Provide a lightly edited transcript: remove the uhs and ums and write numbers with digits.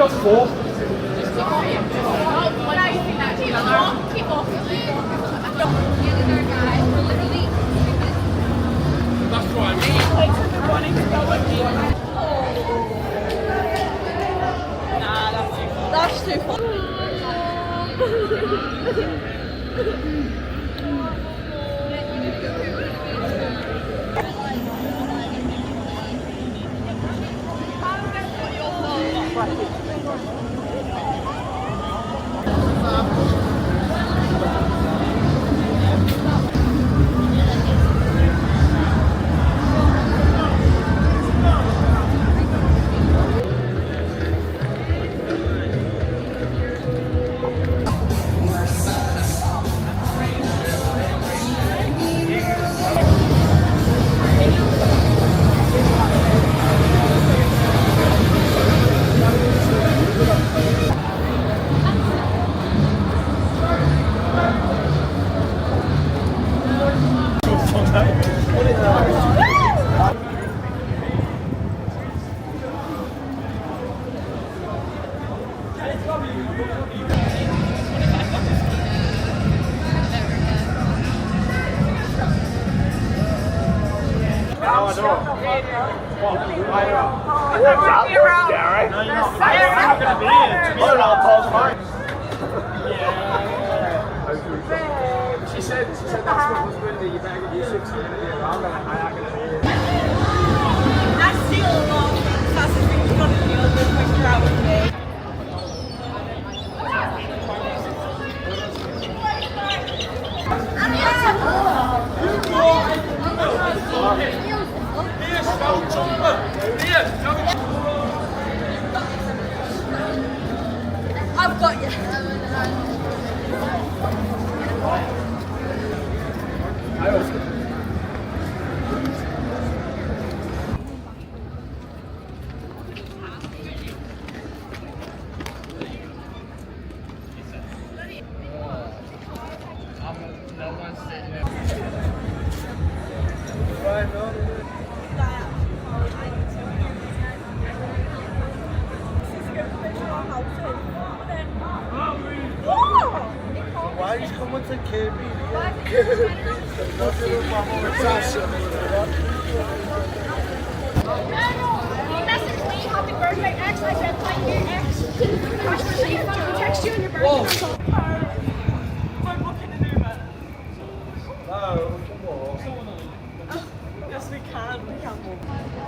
got 4. That's what I mean. That's too fun. She said that's what was good that you better get used to it. I'm not going to be here. That's still a long thing. That's the thing you've got to deal with when you're out with me. I've got you. Why did you come with the kid? Message me, happy birthday, X. I said, thank you, X. He text you on your birthday. We're booking an Uber. No, come on. Yes, we can. We can walk.